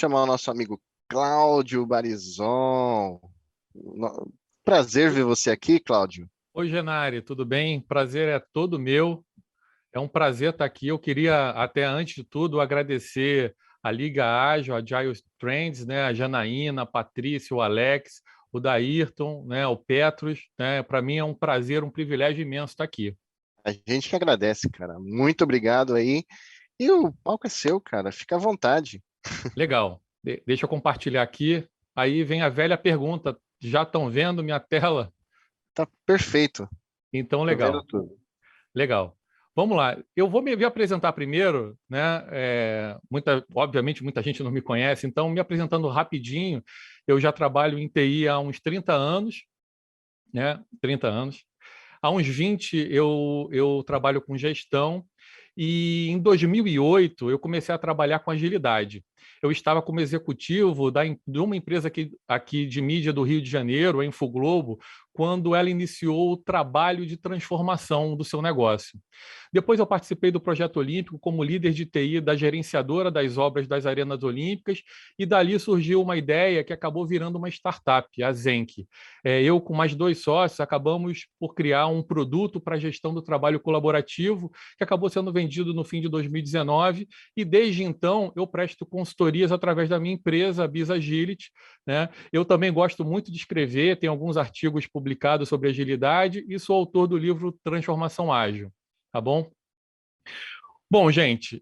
chamar o nosso amigo Cláudio Barizon. Prazer ver você aqui, Cláudio. Oi, Genari, tudo bem? Prazer é todo meu. É um prazer estar aqui. Eu queria, até antes de tudo, agradecer a Liga Ágil, a Agile Trends, né? A Janaína, a Patrícia, o Alex, o Daírton, né? O Petros. Né? Para mim é um prazer, um privilégio imenso estar aqui. A gente que agradece, cara. Muito obrigado aí. E o palco é seu, cara. Fica à vontade. Legal. Deixa eu compartilhar aqui. Aí vem a velha pergunta. Já estão vendo minha tela? Tá perfeito. Então, Tô vendo legal. tudo. Legal. Vamos lá. Eu vou me apresentar primeiro, né? Obviamente, muita gente não me conhece, então, me apresentando rapidinho, eu já trabalho em TI há uns 30 anos, né? 30 anos. Há uns 20 eu trabalho com gestão e em 2008 eu comecei a trabalhar com agilidade. Eu estava como executivo de uma empresa aqui de mídia do Rio de Janeiro, a Infoglobo, quando ela iniciou o trabalho de transformação do seu negócio. Depois eu participei do Projeto Olímpico como líder de TI da gerenciadora das obras das Arenas Olímpicas e dali surgiu uma ideia que acabou virando uma startup, a Zenk. Eu, com mais 2 sócios, acabamos por criar um produto para a gestão do trabalho colaborativo, que acabou sendo vendido no fim de 2019, e desde então eu presto consultorias através da minha empresa, a Biz Agility. Né? Eu também gosto muito de escrever, tenho alguns artigos publicados sobre agilidade e sou autor do livro Transformação Ágil. Tá bom? Bom, gente,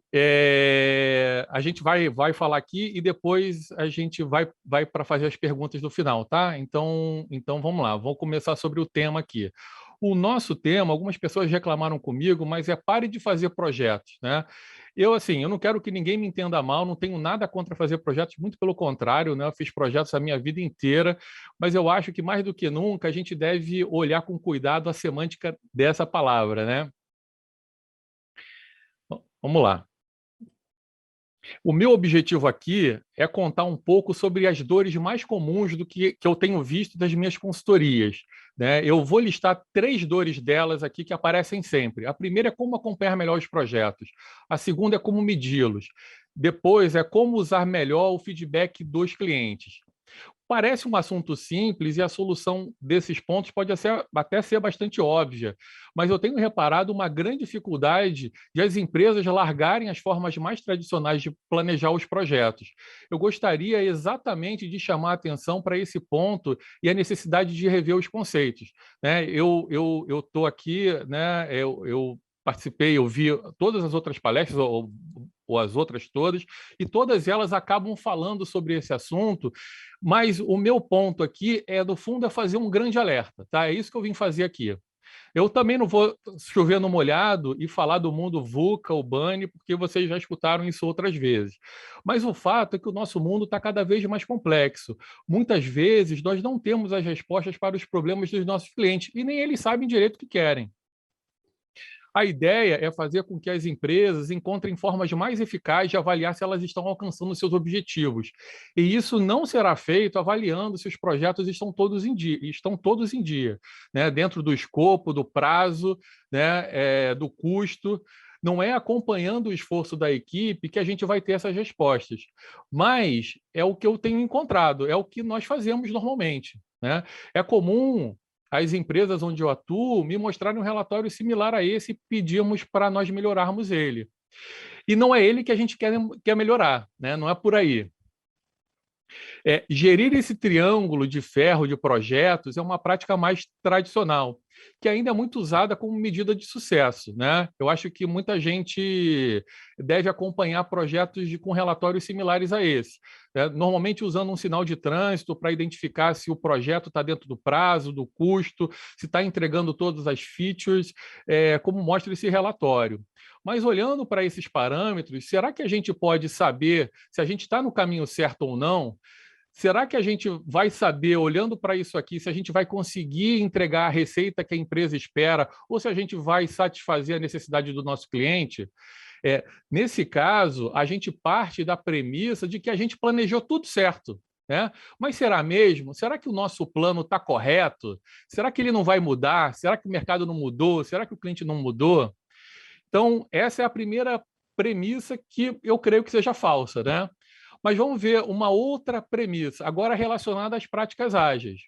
a gente vai falar aqui e depois a gente vai para fazer as perguntas do final, tá? Então vamos lá, vamos começar sobre o tema aqui. O nosso tema, algumas pessoas reclamaram comigo, mas pare de fazer projetos, né? Eu não quero que ninguém me entenda mal, não tenho nada contra fazer projetos, muito pelo contrário, né? Eu fiz projetos a minha vida inteira, mas eu acho que mais do que nunca a gente deve olhar com cuidado a semântica dessa palavra, né? Vamos lá. O meu objetivo aqui é contar um pouco sobre as dores mais comuns do que eu tenho visto das minhas consultorias. Né? Eu vou listar 3 dores delas aqui que aparecem sempre. A primeira é como acompanhar melhor os projetos. A segunda é como medi-los. Depois é como usar melhor o feedback dos clientes. Parece um assunto simples e a solução desses pontos pode até ser bastante óbvia, mas eu tenho reparado uma grande dificuldade de as empresas largarem as formas mais tradicionais de planejar os projetos. Eu gostaria exatamente de chamar a atenção para esse ponto e a necessidade de rever os conceitos. Né? Eu estou aqui, né? Eu participei, eu vi todas as outras palestras, ou as outras todas, e todas elas acabam falando sobre esse assunto, mas o meu ponto aqui no fundo, é fazer um grande alerta, tá? É isso que eu vim fazer aqui. Eu também não vou chover no molhado e falar do mundo VUCA, o BANI, porque vocês já escutaram isso outras vezes. Mas o fato é que o nosso mundo está cada vez mais complexo. Muitas vezes nós não temos as respostas para os problemas dos nossos clientes e nem eles sabem direito o que querem. A ideia é fazer com que as empresas encontrem formas mais eficazes de avaliar se elas estão alcançando seus objetivos. E isso não será feito avaliando se os projetos estão todos em dia, né? Dentro do escopo, do prazo, né? Do custo. Não é acompanhando o esforço da equipe que a gente vai ter essas respostas. Mas é o que eu tenho encontrado, é o que nós fazemos normalmente. Né? É comum as empresas onde eu atuo me mostraram um relatório similar a esse e pedimos para nós melhorarmos ele. E não é ele que a gente quer melhorar, né? Não é por aí. Gerir esse triângulo de ferro de projetos é uma prática mais tradicional, que ainda é muito usada como medida de sucesso. Né? Eu acho que muita gente deve acompanhar projetos com relatórios similares a esse, né? Normalmente usando um sinal de trânsito para identificar se o projeto está dentro do prazo, do custo, se está entregando todas as features, como mostra esse relatório. Mas olhando para esses parâmetros, será que a gente pode saber se a gente está no caminho certo ou não? Será que a gente vai saber, olhando para isso aqui, se a gente vai conseguir entregar a receita que a empresa espera ou se a gente vai satisfazer a necessidade do nosso cliente? Nesse caso, a gente parte da premissa de que a gente planejou tudo certo. Né? Mas será mesmo? Será que o nosso plano está correto? Será que ele não vai mudar? Será que o mercado não mudou? Será que o cliente não mudou? Então, essa é a primeira premissa que eu creio que seja falsa. Né? Mas vamos ver uma outra premissa, agora relacionada às práticas ágeis.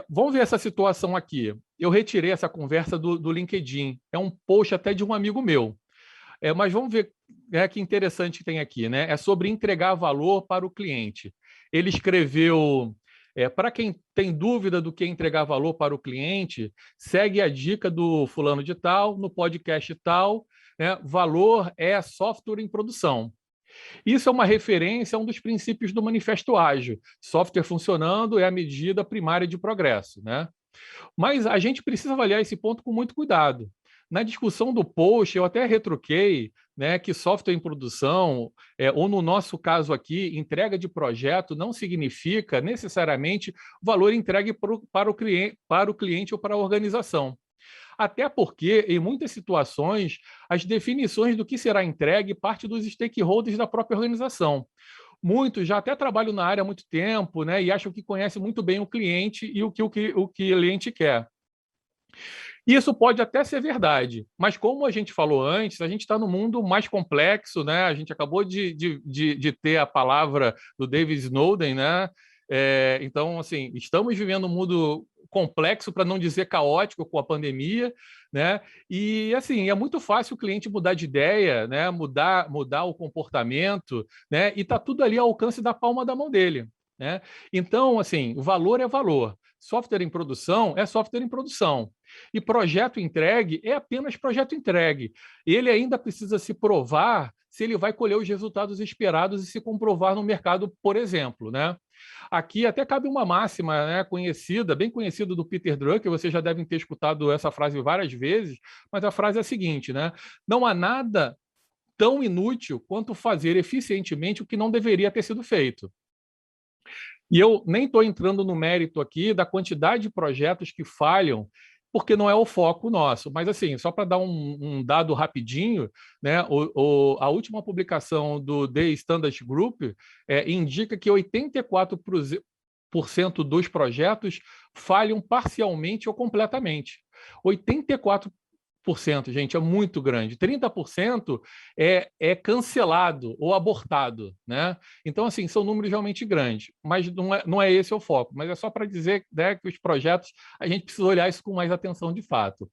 Vamos ver essa situação aqui. Eu retirei essa conversa do LinkedIn. É um post até de um amigo meu. Mas vamos ver que interessante que tem aqui, né? É sobre entregar valor para o cliente. Ele escreveu: para quem tem dúvida do que é entregar valor para o cliente, segue a dica do fulano de tal, no podcast tal, né? Valor é software em produção. Isso é uma referência a um dos princípios do Manifesto Ágil. Software funcionando é a medida primária de progresso, né? Mas a gente precisa avaliar esse ponto com muito cuidado. Na discussão do post, eu até retruquei, né, que software em produção, ou no nosso caso aqui, entrega de projeto, não significa necessariamente valor entregue para o cliente ou para a organização. Até porque, em muitas situações, as definições do que será entregue parte dos stakeholders da própria organização. Muitos já até trabalham na área há muito tempo, né, e acham que conhecem muito bem o cliente e o cliente quer. Isso pode até ser verdade, mas como a gente falou antes, a gente está no mundo mais complexo, né? A gente acabou de ter a palavra do David Snowden, né? Então, assim, estamos vivendo um mundo complexo, para não dizer caótico, com a pandemia, né? E assim, é muito fácil o cliente mudar de ideia, né? Mudar o comportamento, né? E está tudo ali ao alcance da palma da mão dele, né? Então, assim, o valor é valor. Software em produção é software em produção. E projeto entregue é apenas projeto entregue. Ele ainda precisa se provar se ele vai colher os resultados esperados e se comprovar no mercado, por exemplo, né? Aqui até cabe uma máxima, né, conhecida, bem conhecida, do Peter Drucker, vocês já devem ter escutado essa frase várias vezes, mas a frase é a seguinte, né? Não há nada tão inútil quanto fazer eficientemente o que não deveria ter sido feito. E eu nem estou entrando no mérito aqui da quantidade de projetos que falham, porque não é o foco nosso. Mas, assim, só para dar um dado rapidinho, né, a última publicação do The Standard Group indica que 84% dos projetos falham parcialmente ou completamente. 84%, gente, é muito grande. 30% é cancelado ou abortado, né? Então, assim, são números realmente grandes, mas não é esse o foco, mas é só para dizer, né, que os projetos, a gente precisa olhar isso com mais atenção de fato.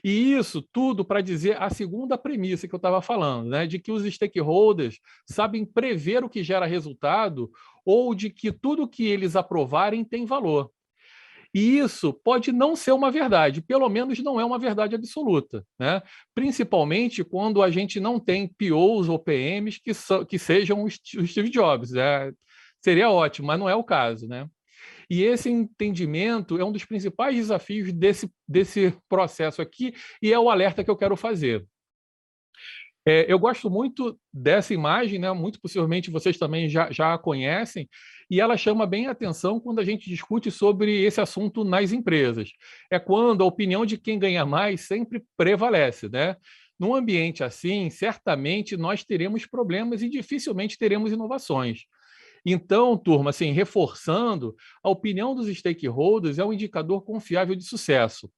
E isso tudo para dizer a segunda premissa que eu estava falando, né, de que os stakeholders sabem prever o que gera resultado ou de que tudo que eles aprovarem tem valor. E isso pode não ser uma verdade, pelo menos não é uma verdade absoluta, né? Principalmente quando a gente não tem POs ou PMs que sejam o Steve Jobs, né? Seria ótimo, mas não é o caso, né? E esse entendimento é um dos principais desafios desse processo aqui, e é o alerta que eu quero fazer. Eu gosto muito dessa imagem, né? Muito possivelmente vocês também já a conhecem, e ela chama bem a atenção quando a gente discute sobre esse assunto nas empresas. É quando a opinião de quem ganha mais sempre prevalece, né? Num ambiente assim, certamente nós teremos problemas e dificilmente teremos inovações. Então, turma, assim, reforçando, a opinião dos stakeholders é um indicador confiável de sucesso.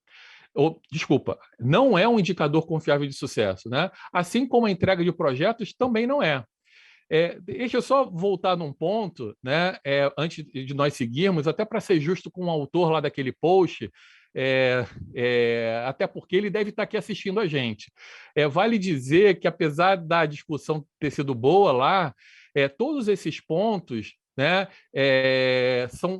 Desculpa, não é um indicador confiável de sucesso, né? Assim como a entrega de projetos também não é. Deixa eu só voltar num ponto, né? Antes de nós seguirmos, até para ser justo com o autor lá daquele post, até porque ele deve estar aqui assistindo a gente. Vale dizer que, apesar da discussão ter sido boa lá, todos esses pontos, né,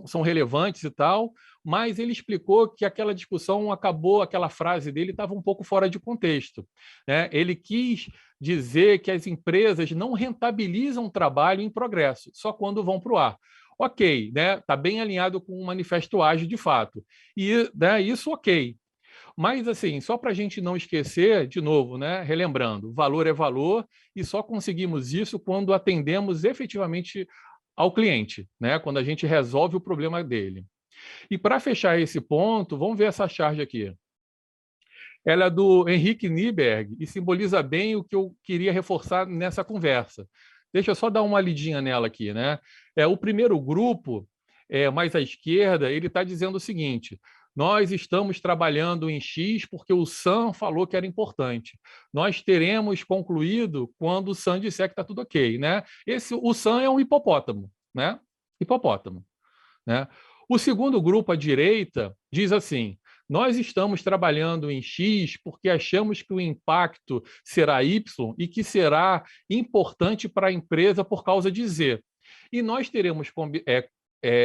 são relevantes e tal, mas ele explicou que aquela discussão acabou, aquela frase dele estava um pouco fora de contexto, né? Ele quis dizer que as empresas não rentabilizam o trabalho em progresso, só quando vão para o ar. Ok, né? Está bem alinhado com o Manifesto Ágil de fato. E, né, isso ok. Mas, assim, só para a gente não esquecer, de novo, né, relembrando, valor é valor e só conseguimos isso quando atendemos efetivamente ao cliente, né, quando a gente resolve o problema dele. E para fechar esse ponto, vamos ver essa charge aqui. Ela é do Henrique Nieberg e simboliza bem o que eu queria reforçar nessa conversa. Deixa eu só dar uma lidinha nela aqui, né? O primeiro grupo, mais à esquerda, ele está dizendo o seguinte: Nós estamos trabalhando em X porque o Sam falou que era importante. Nós teremos concluído quando o Sam disser que está tudo ok, né? O Sam é um hipopótamo, né? Hipopótamo, né? O segundo grupo à direita diz assim: nós estamos trabalhando em X porque achamos que o impacto será Y e que será importante para a empresa por causa de Z. E nós teremos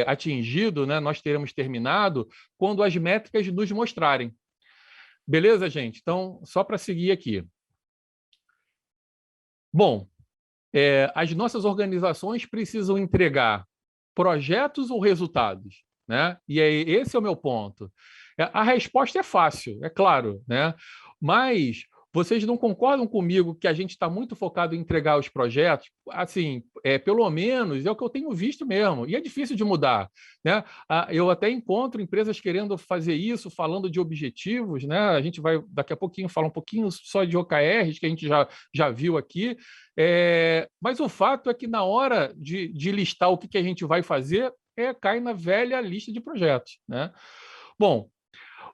atingido, né, nós teremos terminado quando as métricas nos mostrarem. Beleza, gente? Então, só para seguir aqui. Bom, as nossas organizações precisam entregar projetos ou resultados, né? E aí, esse é o meu ponto. A resposta é fácil, é claro, né? Mas vocês não concordam comigo que a gente está muito focado em entregar os projetos? Assim, pelo menos é o que eu tenho visto mesmo, e é difícil de mudar, né? Eu até encontro empresas querendo fazer isso, falando de objetivos, né? A gente vai daqui a pouquinho falar um pouquinho só de OKRs, que a gente já viu aqui, mas o fato é que na hora de listar o que a gente vai fazer, cai na velha lista de projetos, né? Bom,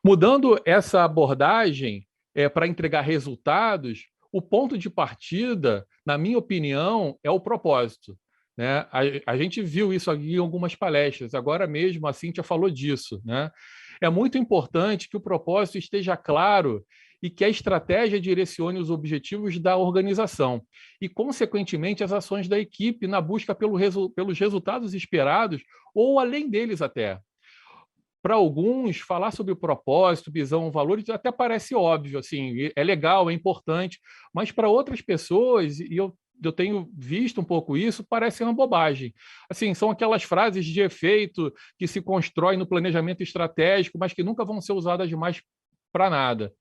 mudando essa abordagem para entregar resultados, o ponto de partida, na minha opinião, é o propósito, né? A gente viu isso aqui em algumas palestras, agora mesmo a Cíntia falou disso, né? É muito importante que o propósito esteja claro e que a estratégia direcione os objetivos da organização e, consequentemente, as ações da equipe na busca pelos resultados esperados ou além deles até. Para alguns, falar sobre o propósito, visão, valores, até parece óbvio, assim, é legal, é importante, mas para outras pessoas, e eu tenho visto um pouco isso, parece uma bobagem. Assim, são aquelas frases de efeito que se constroem no planejamento estratégico, mas que nunca vão ser usadas mais para nada.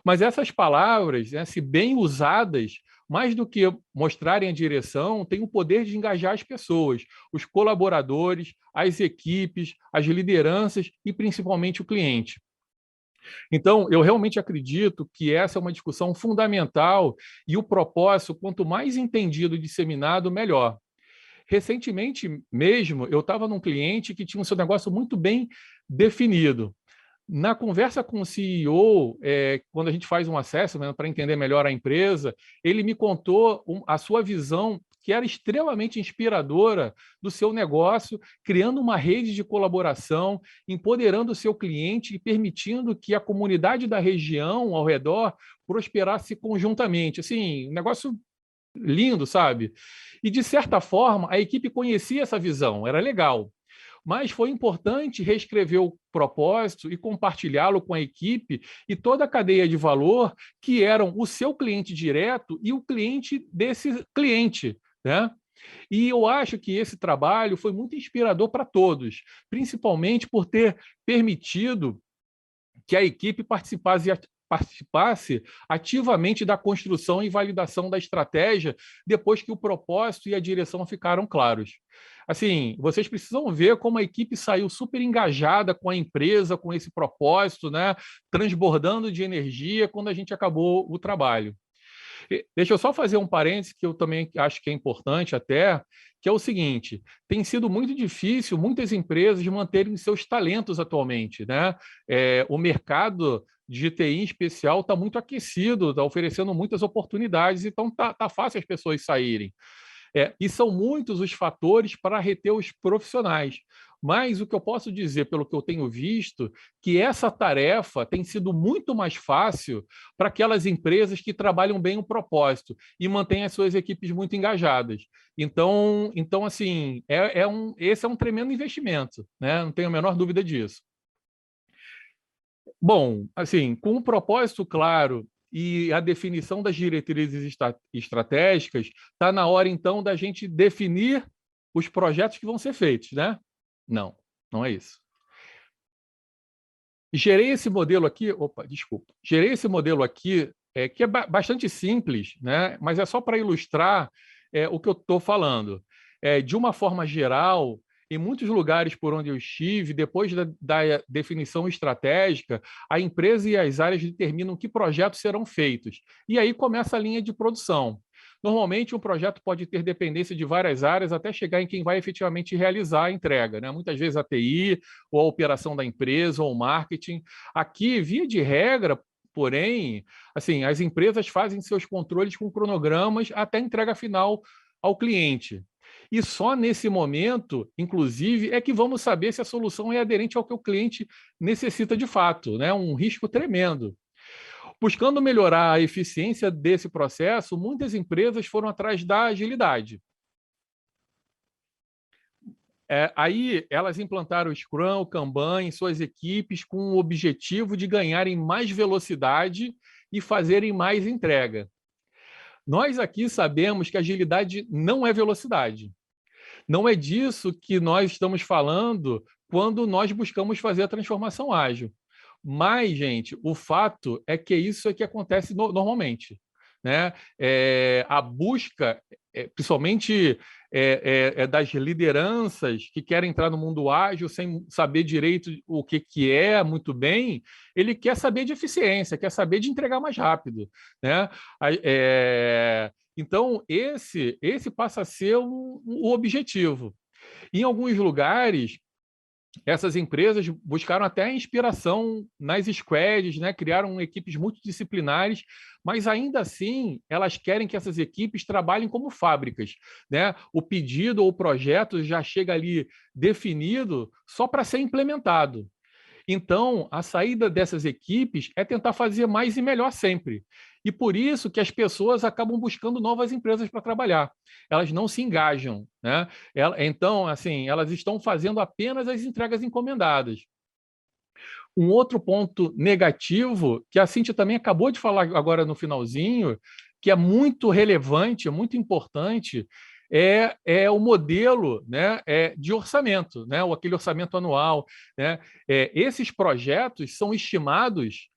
Mas essas palavras, né, se bem usadas, mais do que mostrarem a direção, têm o poder de engajar as pessoas, os colaboradores, as equipes, as lideranças e principalmente o cliente. Então, eu realmente acredito que essa é uma discussão fundamental e o propósito, quanto mais entendido e disseminado, melhor. Recentemente mesmo, eu estava num cliente que tinha o seu negócio muito bem definido. Na conversa com o CEO, quando a gente faz um acesso, né, para entender melhor a empresa, ele me contou a sua visão, que era extremamente inspiradora do seu negócio, criando uma rede de colaboração, empoderando o seu cliente e permitindo que a comunidade da região ao redor prosperasse conjuntamente. Assim, um negócio lindo, sabe? E, de certa forma, a equipe conhecia essa visão, era legal. Mas foi importante reescrever o propósito e compartilhá-lo com a equipe e toda a cadeia de valor que eram o seu cliente direto e o cliente desse cliente, né? E eu acho que esse trabalho foi muito inspirador para todos, principalmente por ter permitido que a equipe participasse ativamente da construção e validação da estratégia depois que o propósito e a direção ficaram claros. Assim, vocês precisam ver como a equipe saiu super engajada com a empresa, com esse propósito, né? Transbordando de energia quando a gente acabou o trabalho. Deixa eu só fazer um parênteses que eu também acho que é importante até, que é o seguinte: tem sido muito difícil muitas empresas manterem seus talentos atualmente, né? O mercado de TI em especial está muito aquecido, está oferecendo muitas oportunidades, então tá fácil as pessoas saírem. E são muitos os fatores para reter os profissionais. Mas o que eu posso dizer, pelo que eu tenho visto, que essa tarefa tem sido muito mais fácil para aquelas empresas que trabalham bem o propósito e mantêm as suas equipes muito engajadas. Então assim, esse é um tremendo investimento, né? Não tenho a menor dúvida disso. Bom, assim, com um propósito claro e a definição das diretrizes estratégicas, está na hora, então, da gente definir os projetos que vão ser feitos, né? Não, não é isso. Gerei esse modelo aqui, gerei esse modelo aqui, que é bastante simples, né? Mas é só para ilustrar o que eu estou falando. De uma forma geral, em muitos lugares por onde eu estive, depois da definição estratégica, a empresa e as áreas determinam que projetos serão feitos. E aí começa a linha de produção. Normalmente, um projeto pode ter dependência de várias áreas até chegar em quem vai efetivamente realizar a entrega, né? Muitas vezes a TI, ou a operação da empresa, ou o marketing. Aqui, via de regra, porém, assim, as empresas fazem seus controles com cronogramas até a entrega final ao cliente. E só nesse momento, inclusive, é que vamos saber se a solução é aderente ao que o cliente necessita de fato, né? Um risco tremendo. Buscando melhorar a eficiência desse processo, muitas empresas foram atrás da agilidade. Aí elas implantaram o Scrum, o Kanban em suas equipes com o objetivo de ganharem mais velocidade e fazerem mais entrega. Nós aqui sabemos que agilidade não é velocidade. Não é disso que nós estamos falando quando nós buscamos fazer a transformação ágil. Mas, gente, o fato é que isso é que acontece normalmente. Né? A busca, principalmente das lideranças que querem entrar no mundo ágil sem saber direito o que é muito bem, ele quer saber de eficiência, quer saber de entregar mais rápido. Né? Então, esse passa a ser o objetivo. Em alguns lugares, essas empresas buscaram até inspiração nas squads, né? Criaram equipes multidisciplinares, mas ainda assim elas querem que essas equipes trabalhem como fábricas, né? O pedido ou o projeto já chega ali definido só para ser implementado. Então, a saída dessas equipes é tentar fazer mais e melhor sempre. E por isso que as pessoas acabam buscando novas empresas para trabalhar. Elas não se engajam, né? Então, assim, elas estão fazendo apenas as entregas encomendadas. Um outro ponto negativo, que a Cíntia também acabou de falar agora no finalzinho, que é muito relevante, é muito importante, é o modelo, né, de orçamento, né, ou aquele orçamento anual. Né? Esses projetos são estimados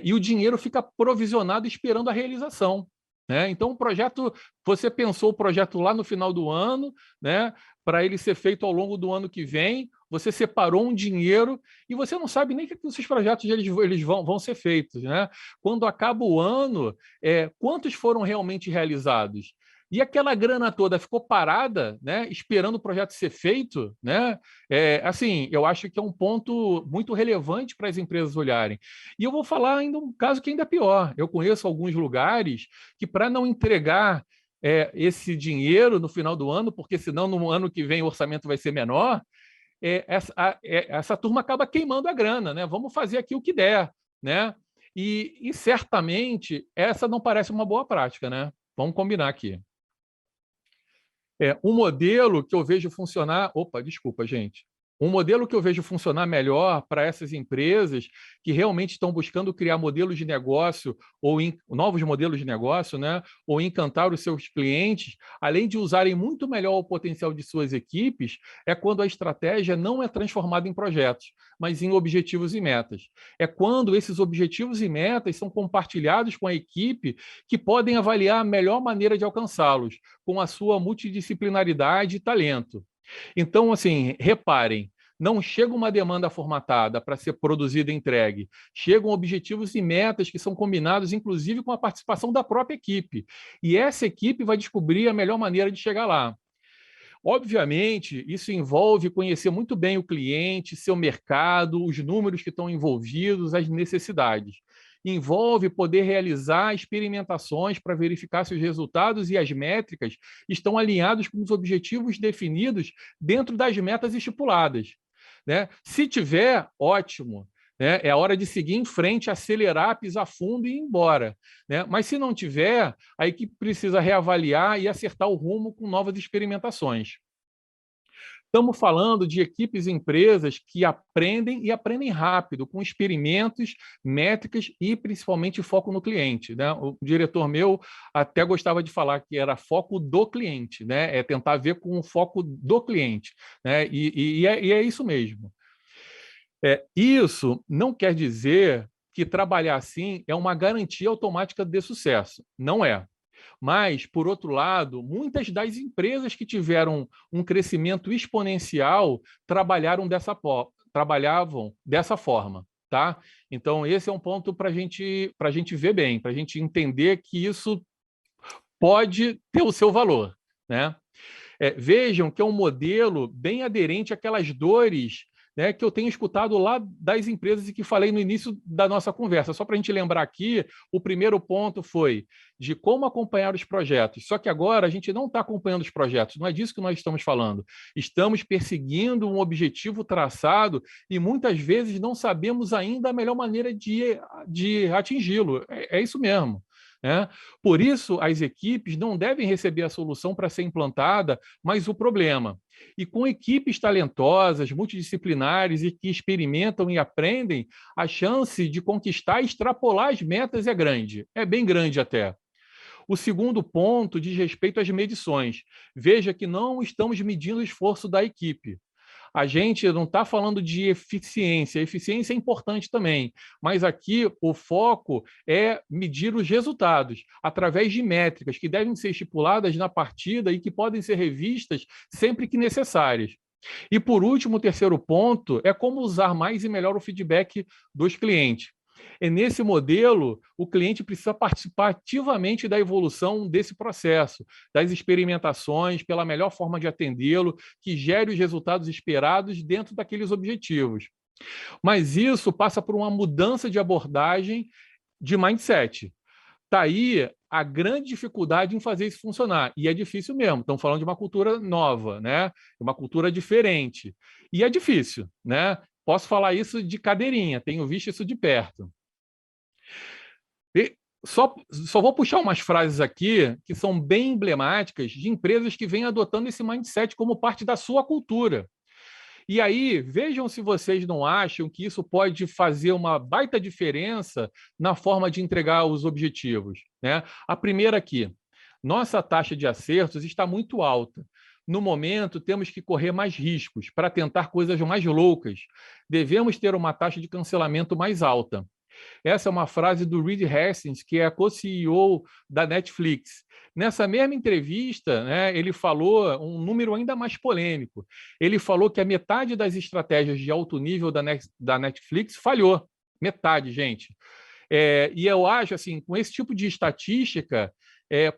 e o dinheiro fica provisionado esperando a realização. Né? Então, o projeto, você pensou o projeto lá no final do ano, né, para ele ser feito ao longo do ano que vem, você separou um dinheiro e você não sabe nem que esses projetos eles vão ser feitos. Né? Quando acaba o ano, quantos foram realmente realizados? E aquela grana toda ficou parada, né, esperando o projeto ser feito, né? Assim, eu acho que é um ponto muito relevante para as empresas olharem. E eu vou falar ainda um caso que ainda é pior. Eu conheço alguns lugares que, para não entregar esse dinheiro no final do ano, porque senão no ano que vem o orçamento vai ser menor, essa turma acaba queimando a grana, né? Vamos fazer aqui o que der, né? E certamente essa não parece uma boa prática, né? Vamos combinar aqui. Um modelo que eu vejo funcionar. Opa, desculpa, gente. Um modelo que eu vejo funcionar melhor para essas empresas que realmente estão buscando criar modelos de negócio ou novos modelos de negócio, né? Ou encantar os seus clientes, além de usarem muito melhor o potencial de suas equipes, é quando a estratégia não é transformada em projetos, mas em objetivos e metas. É quando esses objetivos e metas são compartilhados com a equipe que podem avaliar a melhor maneira de alcançá-los, com a sua multidisciplinaridade e talento. Então, assim, reparem, não chega uma demanda formatada para ser produzida e entregue. Chegam objetivos e metas que são combinados, inclusive, com a participação da própria equipe. E essa equipe vai descobrir a melhor maneira de chegar lá. Obviamente, isso envolve conhecer muito bem o cliente, seu mercado, os números que estão envolvidos, as necessidades. Envolve poder realizar experimentações para verificar se os resultados e as métricas estão alinhados com os objetivos definidos dentro das metas estipuladas. Né? Se tiver, ótimo. Né? É a hora de seguir em frente, acelerar, pisar fundo e ir embora. Né? Mas se não tiver, a equipe precisa reavaliar e acertar o rumo com novas experimentações. Estamos falando de equipes e empresas que aprendem e aprendem rápido, com experimentos, métricas e principalmente foco no cliente. Né? O diretor meu até gostava de falar que era foco do cliente, né? É tentar ver com o foco do cliente. Né? E é isso mesmo. Isso não quer dizer que trabalhar assim é uma garantia automática de sucesso. Não é. Mas, por outro lado, muitas das empresas que tiveram um crescimento exponencial trabalhavam dessa forma. Tá? Então, esse é um ponto para a gente ver bem, para a gente entender que isso pode ter o seu valor, né? Vejam que é um modelo bem aderente àquelas dores, né, que eu tenho escutado lá das empresas e que falei no início da nossa conversa. Só para a gente lembrar aqui, o primeiro ponto foi de como acompanhar os projetos. Só que agora a gente não está acompanhando os projetos, não é disso que nós estamos falando. Estamos perseguindo um objetivo traçado e muitas vezes não sabemos ainda a melhor maneira de atingi-lo. É isso mesmo. Por isso, as equipes não devem receber a solução para ser implantada, mas o problema. E com equipes talentosas, multidisciplinares e que experimentam e aprendem, a chance de conquistar e extrapolar as metas é grande, é bem grande até. O segundo ponto diz respeito às medições. Veja que não estamos medindo o esforço da equipe. A gente não está falando de eficiência. A eficiência é importante também, mas aqui o foco é medir os resultados através de métricas que devem ser estipuladas na partida e que podem ser revistas sempre que necessárias. E, por último, o terceiro ponto é como usar mais e melhor o feedback dos clientes. E nesse modelo, o cliente precisa participar ativamente da evolução desse processo, das experimentações, pela melhor forma de atendê-lo, que gere os resultados esperados dentro daqueles objetivos. Mas isso passa por uma mudança de abordagem de mindset. Está aí a grande dificuldade em fazer isso funcionar. E é difícil mesmo. Estamos falando de uma cultura nova, né? Uma cultura diferente. E é difícil, né? Posso falar isso de cadeirinha, tenho visto isso de perto. E só vou puxar umas frases aqui que são bem emblemáticas de empresas que vêm adotando esse mindset como parte da sua cultura. E aí, vejam se vocês não acham que isso pode fazer uma baita diferença na forma de entregar os objetivos, né? A primeira aqui, nossa taxa de acertos está muito alta. No momento, temos que correr mais riscos para tentar coisas mais loucas. Devemos ter uma taxa de cancelamento mais alta. Essa é uma frase do Reed Hastings, que é a co-CEO da Netflix. Nessa mesma entrevista, né, ele falou um número ainda mais polêmico. Ele falou que a metade das estratégias de alto nível da Netflix falhou. Metade, gente. E eu acho, assim, com esse tipo de estatística,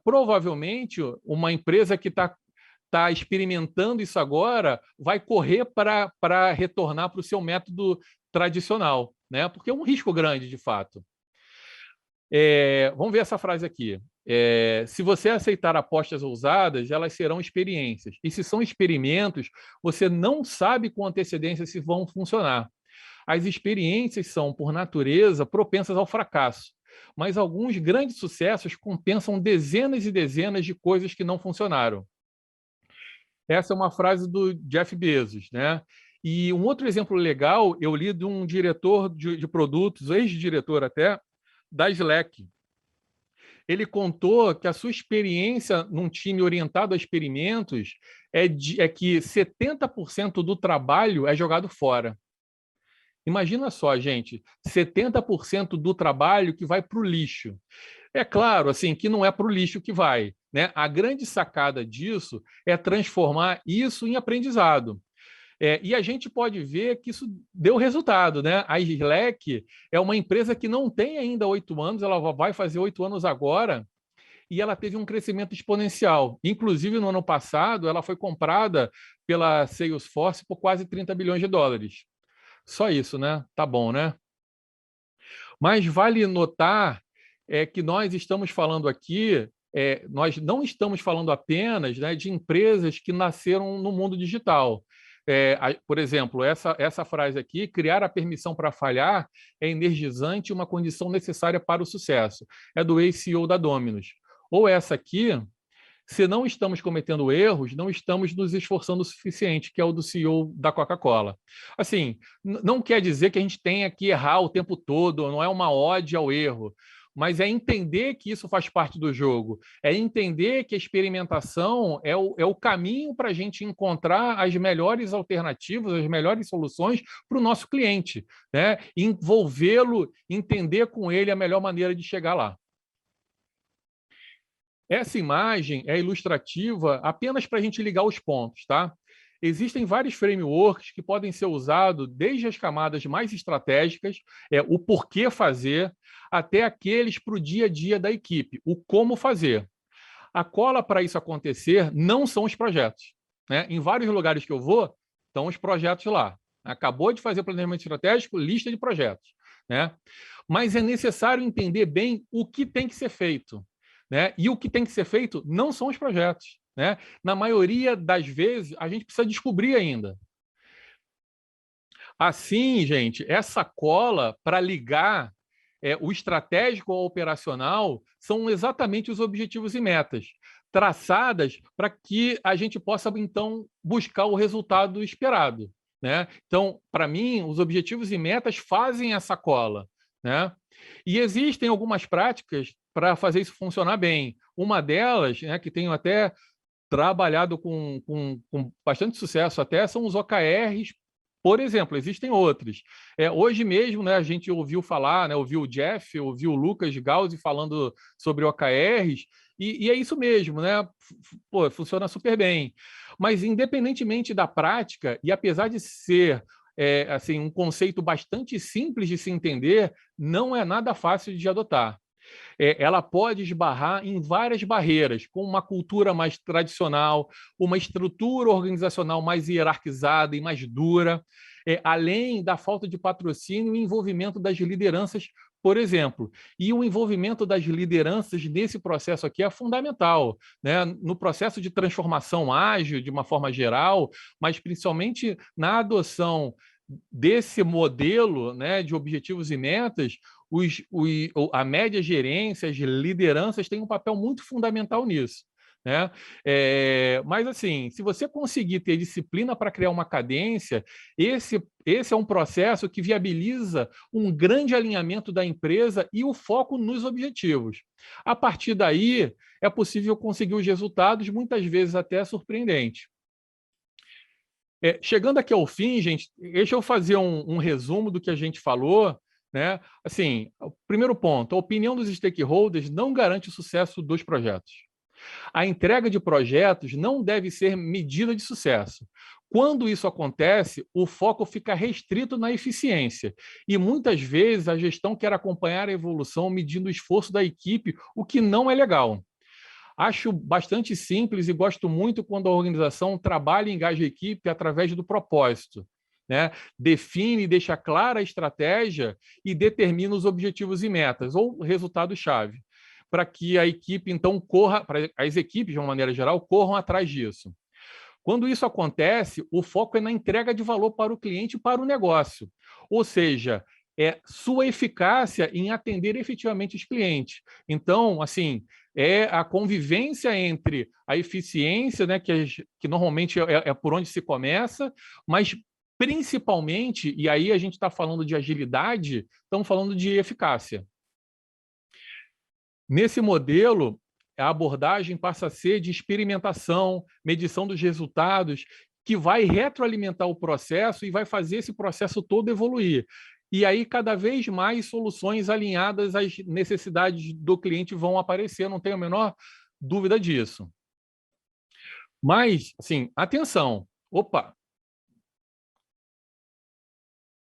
provavelmente uma empresa que está experimentando isso agora vai correr para retornar para o seu método tradicional, né? Porque é um risco grande, de fato. Vamos ver essa frase aqui. Se você aceitar apostas ousadas, elas serão experiências. E se são experimentos, você não sabe com antecedência se vão funcionar. As experiências são, por natureza, propensas ao fracasso, mas alguns grandes sucessos compensam dezenas e dezenas de coisas que não funcionaram. Essa é uma frase do Jeff Bezos, né? E um outro exemplo legal, eu li de um diretor de produtos, ex-diretor até, da Slack. Ele contou que a sua experiência num time orientado a experimentos é que 70% do trabalho é jogado fora. Imagina só, gente, 70% do trabalho que vai para o lixo. É claro, assim, que não é para o lixo que vai, né? A grande sacada disso é transformar isso em aprendizado. E a gente pode ver que isso deu resultado, né? A Slack é uma empresa que não tem ainda 8 anos, ela vai fazer 8 anos agora, e ela teve um crescimento exponencial. Inclusive, no ano passado, ela foi comprada pela Salesforce por quase 30 bilhões de dólares. Só isso, né? Tá bom, né? Mas vale notar que nós estamos falando aqui, nós não estamos falando apenas, né, de empresas que nasceram no mundo digital. Por exemplo, essa frase aqui, criar a permissão para falhar é energizante e uma condição necessária para o sucesso. É do ex-CEO da Domino's. Ou essa aqui, se não estamos cometendo erros, não estamos nos esforçando o suficiente, que é o do CEO da Coca-Cola. Assim, não quer dizer que a gente tenha que errar o tempo todo, não é uma ode ao erro, mas é entender que isso faz parte do jogo, é entender que a experimentação é o caminho para a gente encontrar as melhores alternativas, as melhores soluções para o nosso cliente, né? Envolvê-lo, entender com ele a melhor maneira de chegar lá. Essa imagem é ilustrativa apenas para a gente ligar os pontos, tá? Existem vários frameworks que podem ser usados desde as camadas mais estratégicas, o porquê fazer, até aqueles para o dia a dia da equipe, o como fazer. A cola para isso acontecer não são os projetos, né? Em vários lugares que eu vou, estão os projetos lá. Acabou de fazer o planejamento estratégico, lista de projetos, né? Mas é necessário entender bem o que tem que ser feito, né? E o que tem que ser feito não são os projetos, né? Na maioria das vezes, a gente precisa descobrir ainda. Assim, gente, essa cola para ligar o estratégico ao operacional são exatamente os objetivos e metas, traçadas para que a gente possa, então, buscar o resultado esperado, né? Então, para mim, os objetivos e metas fazem essa cola, né? E existem algumas práticas para fazer isso funcionar bem. Uma delas, né, que tenho até trabalhado com bastante sucesso até, são os OKRs. Por exemplo, existem outros. Hoje mesmo, né, a gente ouviu falar, né, ouviu o Jeff, ouviu o Lucas Gauzy falando sobre OKRs, e é isso mesmo, né? Pô, funciona super bem. Mas, independentemente da prática, e apesar de ser assim, um conceito bastante simples de se entender, não é nada fácil de adotar. Ela pode esbarrar em várias barreiras, como uma cultura mais tradicional, uma estrutura organizacional mais hierarquizada e mais dura, além da falta de patrocínio e envolvimento das lideranças, por exemplo. E o envolvimento das lideranças nesse processo aqui é fundamental, né? No processo de transformação ágil, de uma forma geral, mas principalmente na adoção desse modelo, né, de objetivos e metas, a média gerência, as lideranças têm um papel muito fundamental nisso, né? Mas, assim, se você conseguir ter disciplina para criar uma cadência, esse é um processo que viabiliza um grande alinhamento da empresa e o foco nos objetivos. A partir daí, é possível conseguir os resultados, muitas vezes até surpreendentes. Chegando aqui ao fim, gente, deixa eu fazer um resumo do que a gente falou, né? Assim, o primeiro ponto, a opinião dos stakeholders não garante o sucesso dos projetos. A entrega de projetos não deve ser medida de sucesso. Quando isso acontece, o foco fica restrito na eficiência e muitas vezes a gestão quer acompanhar a evolução medindo o esforço da equipe, o que não é legal. Acho bastante simples e gosto muito quando a organização trabalha e engaja a equipe através do propósito, né? Define e deixa clara a estratégia e determina os objetivos e metas, ou resultado-chave, para que a equipe, então, corra, para as equipes, de uma maneira geral, corram atrás disso. Quando isso acontece, o foco é na entrega de valor para o cliente e para o negócio. Ou seja, sua eficácia em atender efetivamente os clientes. Então, assim, é a convivência entre a eficiência, né, que normalmente é por onde se começa, mas principalmente, e aí a gente está falando de agilidade, estamos falando de eficácia. Nesse modelo, a abordagem passa a ser de experimentação, medição dos resultados, que vai retroalimentar o processo e vai fazer esse processo todo evoluir. E aí, cada vez mais soluções alinhadas às necessidades do cliente vão aparecer, não tenho a menor dúvida disso. Mas, assim, atenção. Opa!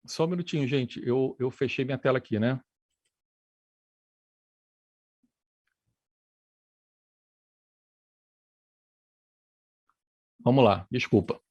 Só um minutinho, gente. Eu fechei minha tela aqui, né? Vamos lá, desculpa.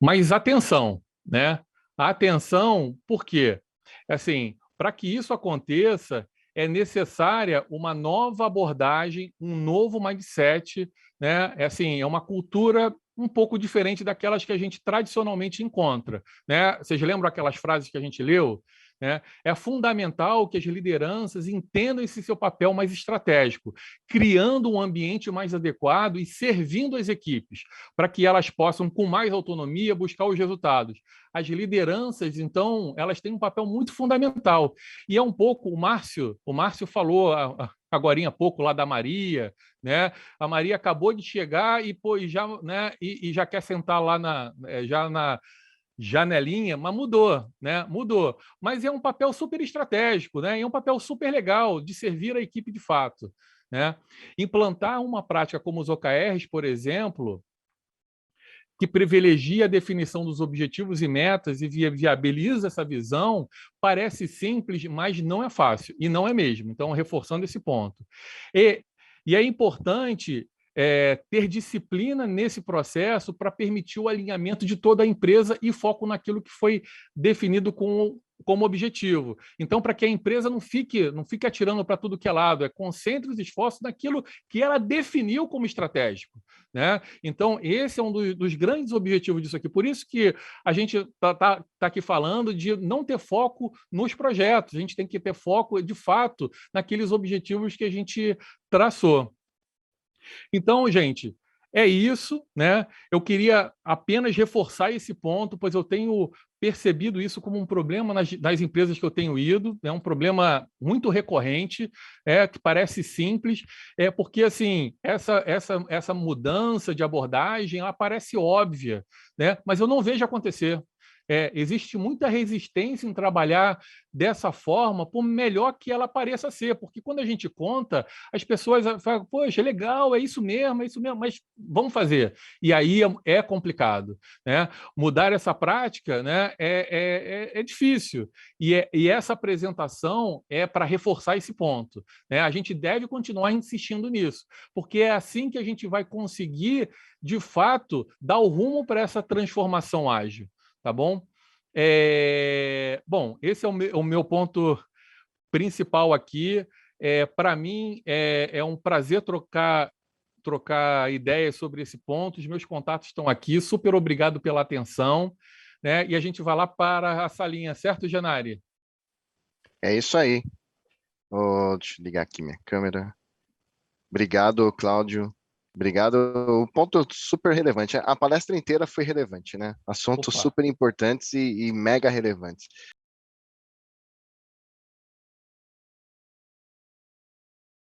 Mas atenção, né? Atenção, por quê? Assim, para que isso aconteça, é necessária uma nova abordagem, um novo mindset, né? Assim, é uma cultura um pouco diferente daquelas que a gente tradicionalmente encontra, né? Vocês lembram aquelas frases que a gente leu? Né? É fundamental que as lideranças entendam esse seu papel mais estratégico, criando um ambiente mais adequado e servindo as equipes, para que elas possam, com mais autonomia, buscar os resultados. As lideranças, então, elas têm um papel muito fundamental. E é um pouco, o Márcio falou agora há pouco lá da Maria, né? A Maria acabou de chegar e pô, já, né? E já quer sentar lá já na janelinha, mas mudou, né? Mudou. Mas é um papel super estratégico, né? É um papel super legal de servir a equipe de fato, né? Implantar uma prática como os OKRs, por exemplo, que privilegia a definição dos objetivos e metas e viabiliza essa visão, parece simples, mas não é fácil, e não é mesmo. Então, reforçando esse ponto. E E é importante ter disciplina nesse processo para permitir o alinhamento de toda a empresa e foco naquilo que foi definido como objetivo. Então, para que a empresa não fique atirando para tudo que é lado, concentre os esforços naquilo que ela definiu como estratégico. Né? Então, esse é um dos grandes objetivos disso aqui. Por isso que a gente está aqui falando de não ter foco nos projetos, a gente tem que ter foco, de fato, naqueles objetivos que a gente traçou. Então, gente, é isso, né? Eu queria apenas reforçar esse ponto, pois eu tenho percebido isso como um problema nas empresas que eu tenho ido, é um problema muito recorrente, que parece simples, porque assim essa mudança de abordagem ela parece óbvia, né? Mas eu não vejo acontecer. Existe muita resistência em trabalhar dessa forma, por melhor que ela pareça ser, porque quando a gente conta, as pessoas falam, poxa, legal, é isso mesmo, mas vamos fazer. E aí é complicado. Né? Mudar essa prática, né, é difícil. E essa apresentação é para reforçar esse ponto. Né? A gente deve continuar insistindo nisso, porque é assim que a gente vai conseguir, de fato, dar o rumo para essa transformação ágil. Tá bom? Bom, esse é o meu ponto principal aqui. Para mim, é um prazer trocar ideias sobre esse ponto. Os meus contatos estão aqui. Super obrigado pela atenção. Né? E a gente vai lá para a salinha, certo, Janari? É isso aí. Deixa eu ligar aqui minha câmera. Obrigado, Cláudio. Obrigado. O ponto super relevante. A palestra inteira foi relevante, né? Assuntos super importantes e mega relevantes.